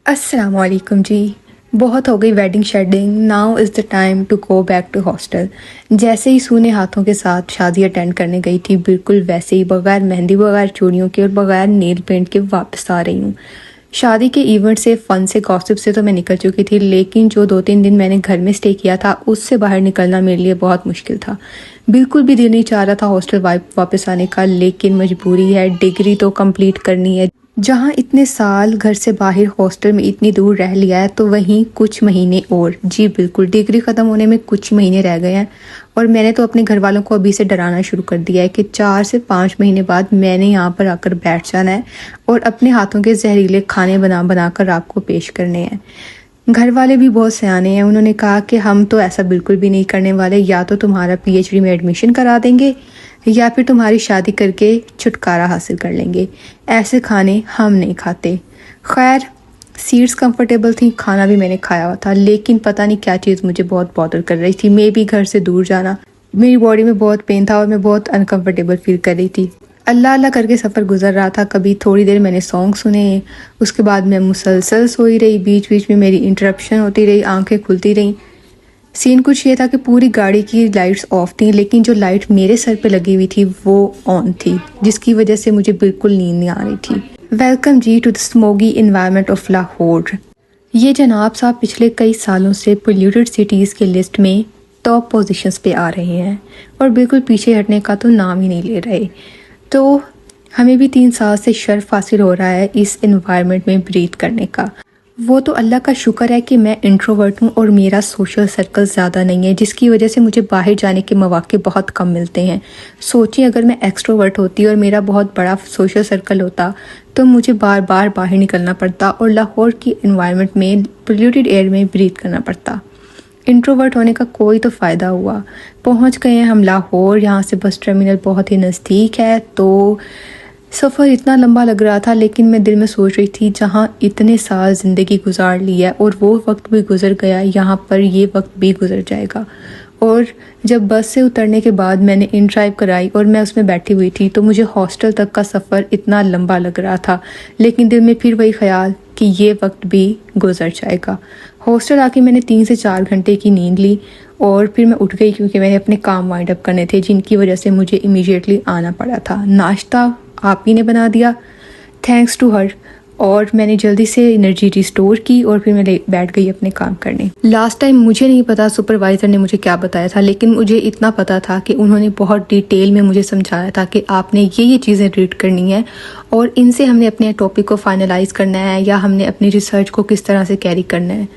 अस्सलाम वालेकुम जी। बहुत हो गई wedding shedding, now is the time to go back to hostel. जैसे ही सूने हाथों के साथ शादी अटेंड करने गई थी, बिल्कुल वैसे ही बगैर मेहंदी, बगैर चूड़ियों के और बगैर नेल पेंट के वापस आ रही हूँ। शादी के इवेंट से, फन से, गॉसिप से तो मैं निकल चुकी थी, लेकिन जो 2-3 दिन मैंने घर में स्टे किया था उससे बाहर निकलना मेरे लिए बहुत मुश्किल था। बिल्कुल भी दिल नहीं चाह रहा था हॉस्टल वापस आने का, लेकिन मजबूरी है, डिग्री तो कंप्लीट करनी है। जहाँ इतने साल घर से बाहर हॉस्टल में इतनी दूर रह लिया है, तो वहीं कुछ महीने और, जी बिल्कुल, डिग्री ख़त्म होने में कुछ महीने रह गए हैं। और मैंने तो अपने घर वालों को अभी से डराना शुरू कर दिया है कि 4 से 5 महीने बाद मैंने यहाँ पर आकर बैठ जाना है और अपने हाथों के जहरीले खाने बना बना कर आपको पेश करने हैं। घर वाले भी बहुत सयाने हैं, उन्होंने कहा कि हम तो ऐसा बिल्कुल भी नहीं करने वाले, या तो तुम्हारा पीएचडी में एडमिशन करा देंगे या फिर तुम्हारी शादी करके छुटकारा हासिल कर लेंगे। ऐसे खाने हम नहीं खाते। खैर, सीट्स कंफर्टेबल थी, खाना भी मैंने खाया हुआ था, लेकिन पता नहीं क्या चीज़ मुझे बहुत बॉदर कर रही थी। मे भी घर से दूर जाना, मेरी बॉडी में बहुत पेन था और मैं बहुत अनकंफर्टेबल फील कर रही थी। अल्लाह अल्लाह करके सफ़र गुजर रहा था। कभी थोड़ी देर मैंने सॉन्ग सुने, उसके बाद मैं मुसलसल सोई रही, बीच बीच में मेरी इंटरप्शन होती रही, आंखें खुलती रहीं। सीन कुछ ये था कि पूरी गाड़ी की लाइट्स ऑफ थी, लेकिन जो लाइट मेरे सर पे लगी हुई थी वो ऑन थी, जिसकी वजह से मुझे बिल्कुल नींद नहीं आ रही थी। Welcome ji to the smoggy environment of Lahore. ये जनाब साहब पिछले कई सालों से पोल्यूटेड सिटीज़ के लिस्ट में टॉप पोजीशंस पे आ रहे हैं और बिल्कुल पीछे हटने का तो नाम ही नहीं ले रहे। तो हमें भी 3 साल से शर्फ हासिल हो रहा है इस इन्वायरमेंट में ब्रीथ करने का। वो तो अल्लाह का शुक्र है कि मैं इंट्रोवर्ट हूँ और मेरा सोशल सर्कल ज़्यादा नहीं है, जिसकी वजह से मुझे बाहर जाने के मौके बहुत कम मिलते हैं। सोचिए, अगर मैं एक्सट्रोवर्ट होती और मेरा बहुत बड़ा सोशल सर्कल होता तो मुझे बार बार बाहर निकलना पड़ता और लाहौर की एनवायरनमेंट में, पोल्यूटेड एयर में ब्रीथ करना पड़ता। इंट्रोवर्ट होने का कोई तो फ़ायदा हुआ। पहुँच गए हैं हम लाहौर, यहाँ से बस टर्मिनल बहुत ही नज़दीक है। तो सफ़र इतना लंबा लग रहा था, लेकिन मैं दिल में सोच रही थी, जहाँ इतने साल ज़िंदगी गुजार ली है और वो वक्त भी गुजर गया, यहाँ पर ये वक्त भी गुजर जाएगा। और जब बस से उतरने के बाद मैंने इन ड्राइव कराई और मैं उसमें बैठी हुई थी, तो मुझे हॉस्टल तक का सफ़र इतना लंबा लग रहा था, लेकिन दिल में फिर वही ख्याल कि ये वक्त भी गुजर जाएगा। हॉस्टल आके मैंने 3 से 4 घंटे की नींद ली और फिर मैं उठ गई, क्योंकि मैंने अपने काम वाइंड अप करने थे, जिनकी वजह से मुझे इमीडिएटली आना पड़ा था। नाश्ता आप ही ने बना दिया, थैंक्स टू हर। और मैंने जल्दी से एनर्जी रिस्टोर की और फिर मैं बैठ गई अपने काम करने। लास्ट टाइम मुझे नहीं पता सुपरवाइज़र ने मुझे क्या बताया था, लेकिन मुझे इतना पता था कि उन्होंने बहुत डिटेल में मुझे समझाया था कि आपने ये चीज़ें रीड करनी है और इनसे हमने अपने टॉपिक को फाइनलाइज करना है या हमने अपनी रिसर्च को किस तरह से कैरी करना है।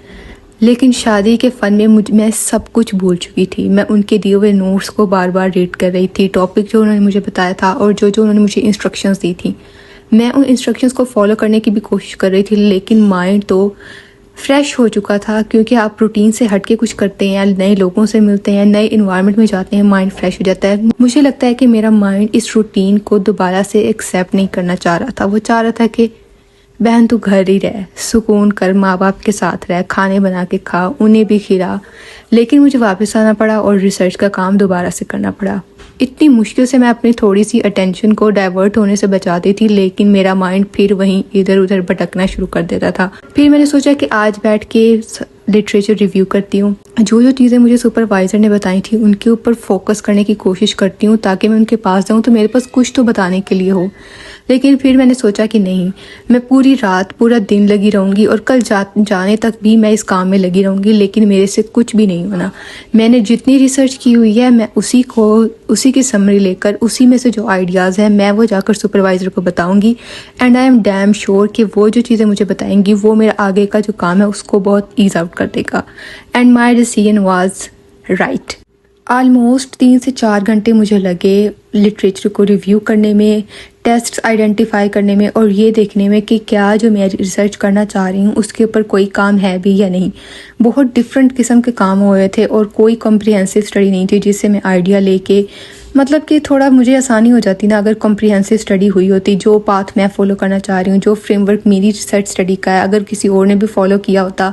लेकिन शादी के फ़न में मैं सब कुछ भूल चुकी थी। मैं उनके दिए हुए नोट्स को बार बार रीड कर रही थी, टॉपिक जो उन्होंने मुझे बताया था और जो उन्होंने मुझे इंस्ट्रक्शंस दी थी, मैं उन इंस्ट्रक्शंस को फॉलो करने की भी कोशिश कर रही थी। लेकिन माइंड तो फ्रेश हो चुका था, क्योंकि आप रूटीन से हट के कुछ करते हैं, नए लोगों से मिलते हैं, नए इन्वायरमेंट में जाते हैं, माइंड फ्रेश हो जाता है। मुझे लगता है कि मेरा माइंड इस रूटीन को दोबारा से एक्सेप्ट नहीं करना चाह रहा था। वो चाह रहा था कि बहन तू घर ही रह, सुकून कर, माँ बाप के साथ रह, खाने बना के खा, उन्हें भी खिला। लेकिन मुझे वापस आना पड़ा और रिसर्च का काम दोबारा से करना पड़ा। इतनी मुश्किल से मैं अपनी थोड़ी सी अटेंशन को डाइवर्ट होने से बचाती थी, लेकिन मेरा माइंड फिर वहीं इधर उधर भटकना शुरू कर देता था। फिर मैंने सोचा कि आज बैठ के लिटरेचर रिव्यू करती हूँ। जो चीज़ें मुझे सुपरवाइज़र ने बताई थी उनके ऊपर फोकस करने की कोशिश करती हूँ, ताकि मैं उनके पास जाऊँ तो मेरे पास कुछ तो बताने के लिए हो। लेकिन फिर मैंने सोचा कि नहीं, मैं पूरी रात पूरा दिन लगी रहूँगी और कल जाने तक भी मैं इस काम में लगी रहूँगी, लेकिन मेरे से कुछ भी नहीं होना। मैंने जितनी रिसर्च की हुई है, मैं उसी की समरी लेकर, उसी में से जो आइडियाज़ हैं, मैं वो जाकर सुपरवाइज़र को बताऊँगी। And I am damn sure कि वो जो चीज़ें मुझे बताएंगी वो मेरा आगे का जो काम है उसको बहुत ईज आउट कर देगा। And my decision was right. Almost 3 से 4 घंटे मुझे लगे लिटरेचर को रिव्यू करने में, टेक्स्ट आइडेंटिफाई करने में और ये देखने में कि क्या जो मैं रिसर्च करना चाह रही हूँ उसके ऊपर कोई काम है भी या नहीं। बहुत डिफरेंट किस्म के काम हो रहे थे और कोई कॉम्प्रिहेंसिव स्टडी नहीं थी जिससे मैं आइडिया लेके, मतलब कि थोड़ा मुझे आसानी हो जाती ना अगर कॉम्प्रिहेंसिव स्टडी हुई होती। जो पाथ मैं फॉलो करना चाह रही हूँ, जो फ्रेमवर्क मेरी रिसर्च स्टडी का है, अगर किसी और ने भी फॉलो किया होता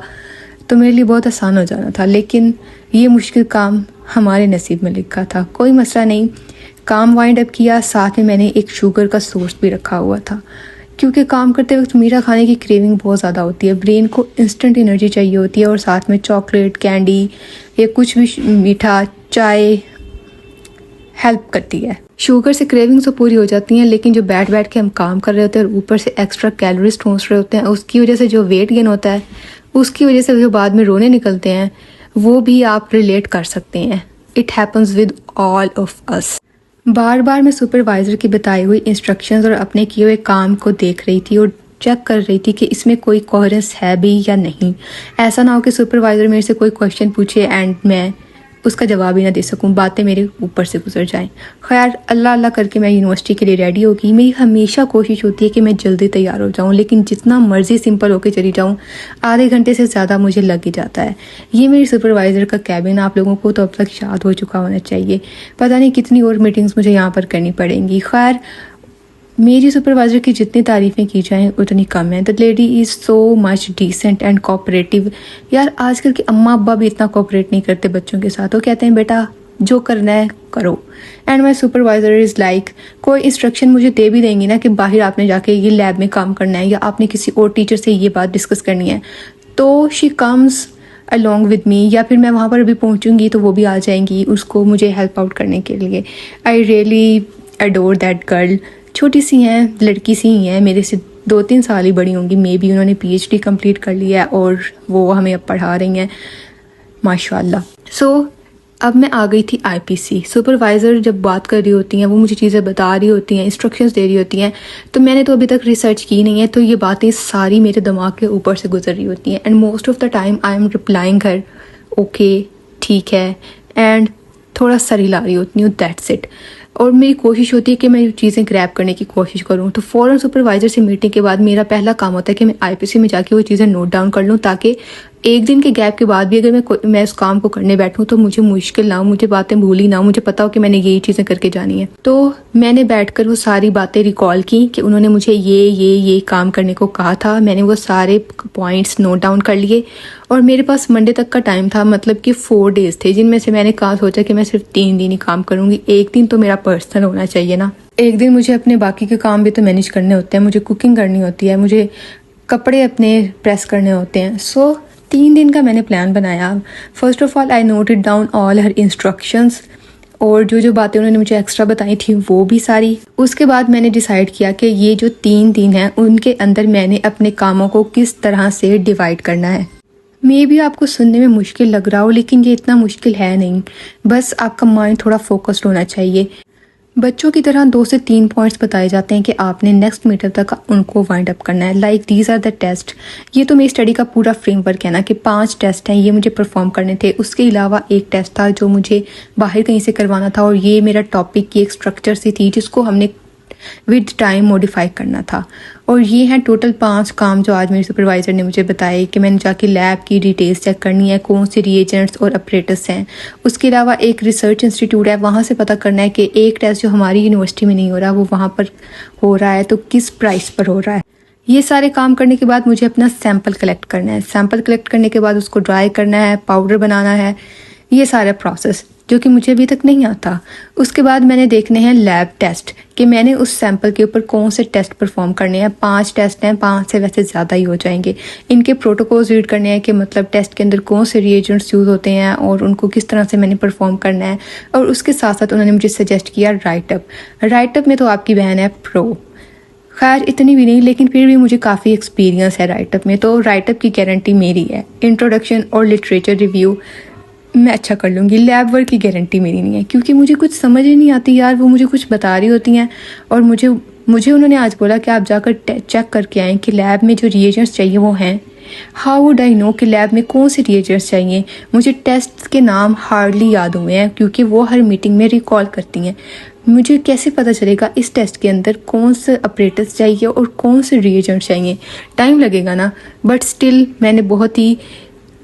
तो मेरे लिए बहुत आसान हो जाना था। लेकिन ये मुश्किल काम हमारे नसीब में लिखा था। कोई मसला नहीं, काम वाइंड अप किया। साथ में मैंने एक शुगर का सोर्स भी रखा हुआ था। क्योंकि काम करते वक्त मीठा खाने की क्रेविंग बहुत ज़्यादा होती है, ब्रेन को इंस्टेंट एनर्जी चाहिए होती है और साथ में चॉकलेट, कैंडी या कुछ भी मीठा, चाय हेल्प करती है। शुगर से क्रेविंग्स तो पूरी हो जाती हैं, लेकिन जो बैठ बैठ के हम काम कर रहे होते हैं और ऊपर से एक्स्ट्रा कैलोरीज ठोंस रहे होते हैं, उसकी वजह से जो वेट गेन होता है, उसकी वजह से जो बाद में रोने निकलते हैं, वो भी आप रिलेट कर सकते हैं। It happens with all of us. बार बार मैं सुपरवाइज़र की बताई हुई इंस्ट्रक्शंस और अपने किए हुए काम को देख रही थी और चेक कर रही थी कि इसमें कोई कोहेरेंस है भी या नहीं। ऐसा ना हो कि सुपरवाइज़र मेरे से कोई क्वेश्चन पूछे एंड मैं उसका जवाब ही ना दे सकूं, बातें मेरे ऊपर से गुजर जाएं। खैर, अल्लाह अल्लाह करके मैं यूनिवर्सिटी के लिए रेडी होगी। मेरी हमेशा कोशिश होती है कि मैं जल्दी तैयार हो जाऊं, लेकिन जितना मर्जी सिंपल होके चली जाऊं, आधे घंटे से ज़्यादा मुझे लग ही जाता है। ये मेरी सुपरवाइज़र का कैबिन, आप लोगों को तो अब तक याद हो चुका होना चाहिए। पता नहीं कितनी और मीटिंग्स मुझे यहाँ पर करनी पड़ेंगी। खैर, मेरी सुपरवाइज़र की जितनी तारीफ़ें की जाएं उतनी कम है। The lady is so much decent and cooperative. यार, आजकल के अम्मा अब्बा भी इतना कोऑपरेट नहीं करते बच्चों के साथ। वो कहते हैं बेटा जो करना है करो। And my supervisor is like, कोई इंस्ट्रक्शन मुझे दे भी देंगी ना कि बाहर आपने जाके ये लैब में काम करना है या आपने किसी और टीचर से ये बात डिस्कस करनी है, तो she comes along with me, या फिर मैं वहाँ पर अभी पहुँचूँगी तो वो भी आ जाएंगी उसको मुझे हेल्प आउट करने के लिए। I really adore that girl. छोटी सी हैं, लड़की सी ही हैं, मेरे से 2-3 साल ही बड़ी होंगी मे बी। उन्होंने PhD कंप्लीट कर लिया है और वो हमें अब पढ़ा रही हैं माशाल्लाह। सो अब मैं आ गई थी IPC। सुपरवाइज़र जब बात कर रही होती हैं, वो मुझे चीज़ें बता रही होती हैं, इंस्ट्रक्शंस दे रही होती हैं, तो मैंने तो अभी तक रिसर्च की नहीं है, तो ये बातें सारी मेरे दिमाग के ऊपर से गुजर रही होती हैं। And most of the time I am replying her okay, ठीक है, एंड थोड़ा सा हिला रही होती हूँ, दैट्स इट। और मेरी कोशिश होती है कि मैं चीज़ें ग्रैब करने की कोशिश करूँ। तो फ़ौरन सुपरवाइज़र से मीटिंग के बाद मेरा पहला काम होता है कि मैं IPC में जाके वो चीज़ें नोट डाउन कर लूँ, ताकि एक दिन के गैप के बाद भी अगर मैं उस काम को करने बैठूँ तो मुझे मुश्किल ना हो, मुझे बातें भूली ना हो, मुझे पता हो कि मैंने यही चीज़ें करके जानी है। तो मैंने बैठकर वो सारी बातें रिकॉल की कि उन्होंने मुझे ये काम करने को कहा था। मैंने वो सारे पॉइंट्स नोट डाउन कर लिए और मेरे पास मंडे तक का टाइम था, मतलब कि 4 डेज़ थे, जिनमें से मैंने कहा सोचा कि मैं सिर्फ 3 दिन ही काम करूँगी। एक दिन तो मेरा पर्सनल होना चाहिए ना। एक दिन मुझे अपने बाकी के काम भी तो मैनेज करने होते हैं, मुझे कुकिंग करनी होती है, मुझे कपड़े अपने प्रेस करने होते हैं। सो 3 दिन का मैंने प्लान बनाया। First of all I noted down all her instructions और जो बातें उन्होंने मुझे एक्स्ट्रा बताई थी वो भी सारी। उसके बाद मैंने डिसाइड किया कि ये जो 3 दिन हैं उनके अंदर मैंने अपने कामों को किस तरह से डिवाइड करना है। मे भी आपको सुनने में मुश्किल लग रहा हो, लेकिन ये इतना मुश्किल है नहीं। बस आपका माइंड थोड़ा फोकस्ड होना चाहिए। बच्चों की तरह 2 से 3 पॉइंट्स बताए जाते हैं कि आपने नेक्स्ट मीटर तक उनको वाइंड अप करना है। Like these are the test. ये तो मेरी स्टडी का पूरा फ्रेमवर्क है ना कि 5 टेस्ट हैं, ये मुझे परफॉर्म करने थे। उसके अलावा एक टेस्ट था जो मुझे बाहर कहीं से करवाना था, और ये मेरा टॉपिक की एक स्ट्रक्चर सी थी जिसको हमने विद टाइम मॉडिफाई करना था। और ये हैं टोटल 5 काम जो आज मेरे सुपरवाइज़र ने मुझे बताए कि मैंने जाके लैब की डिटेल्स चेक करनी है, कौन से रिएजेंट्स और अपरेटस हैं। उसके अलावा एक रिसर्च इंस्टीट्यूट है, वहाँ से पता करना है कि एक टेस्ट जो हमारी यूनिवर्सिटी में नहीं हो रहा वो वहाँ पर हो रहा है तो किस प्राइस पर हो रहा है। ये सारे काम करने के बाद मुझे अपना सैम्पल कलेक्ट करना है। सैम्पल कलेक्ट करने के बाद उसको ड्राई करना है, पाउडर बनाना है, ये सारा प्रोसेस जो कि मुझे अभी तक नहीं आता। उसके बाद मैंने देखने हैं लैब टेस्ट कि मैंने उस सैंपल के ऊपर कौन से टेस्ट परफॉर्म करने हैं। 5 टेस्ट हैं, 5 से वैसे ज़्यादा ही हो जाएंगे। इनके प्रोटोकॉल्स रीड करने हैं कि मतलब टेस्ट के अंदर कौन से रिएजेंट्स यूज़ होते हैं और उनको किस तरह से मैंने परफॉर्म करना है। और उसके साथ साथ उन्होंने मुझे सजेस्ट किया राइटअप में तो आपकी बहन है प्रो। खैर इतनी भी नहीं, लेकिन फिर भी मुझे काफ़ी एक्सपीरियंस है राइटअप में, तो राइटअप की गारंटी मेरी है। इंट्रोडक्शन और लिटरेचर रिव्यू मैं अच्छा कर लूँगी। लैब वर्क की गारंटी मेरी नहीं है, क्योंकि मुझे कुछ समझ ही नहीं आती यार। वो मुझे कुछ बता रही होती हैं और मुझे उन्होंने आज बोला कि आप जाकर चेक करके आएँ कि लैब में जो रिएजेंट्स चाहिए वो हैं। हाउ वुड आई नो कि लैब में कौन से रिएजेंट्स चाहिए। मुझे टेस्ट के नाम हार्डली याद हुए हैं, क्योंकि वो हर मीटिंग में रिकॉल करती हैं। मुझे कैसे पता चलेगा इस टेस्ट के अंदर कौन से अपरेटस चाहिए और कौन से रिएजेंट्स चाहिए। टाइम लगेगा ना, बट स्टिल मैंने बहुत ही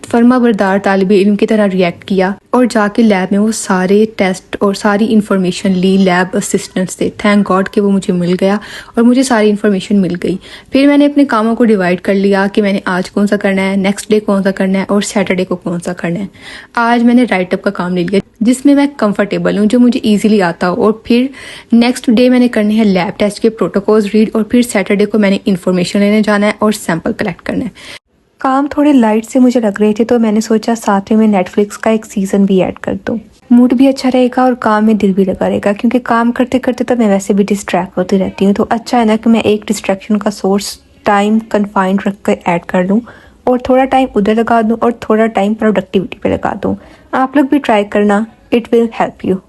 फर्माबरदार तालिब इल्म की तरह रिएक्ट किया और जाके लैब में वो सारे टेस्ट और सारी इन्फॉर्मेशन ली लैब असिस्टेंट से। थैंक गॉड कि वो मुझे मिल गया और मुझे सारी इन्फॉर्मेशन मिल गई। फिर मैंने अपने कामों को डिवाइड कर लिया कि मैंने आज कौन सा करना है, नेक्स्ट डे कौन सा करना है और सैटरडे को कौन सा करना है। आज मैंने राइट अप का काम ले लिया जिसमें मैं कंफर्टेबल हूँ, जो मुझे ईजिली आता हो। और फिर नेक्स्ट डे मैंने करने हैं लैब टेस्ट के प्रोटोकॉल्स रीड और फिर सैटरडे को मैंने इन्फॉर्मेशन लेने जाना है और सैंपल कलेक्ट करना है। काम थोड़े लाइट से मुझे लग रहे थे तो मैंने सोचा साथ में मैं नेटफ्लिक्स का एक सीज़न भी ऐड कर दूँ। मूड भी अच्छा रहेगा और काम में दिल भी लगा रहेगा, क्योंकि काम करते करते तो मैं वैसे भी डिस्ट्रैक्ट होती रहती हूँ। तो अच्छा है ना कि मैं एक डिस्ट्रैक्शन का सोर्स टाइम कन्फाइंड रख कर ऐड कर लूँ और थोड़ा टाइम उधर लगा दूँ और थोड़ा टाइम प्रोडक्टिविटी पे लगा दूँ। आप लोग भी ट्राई करना, इट विल हेल्प यू।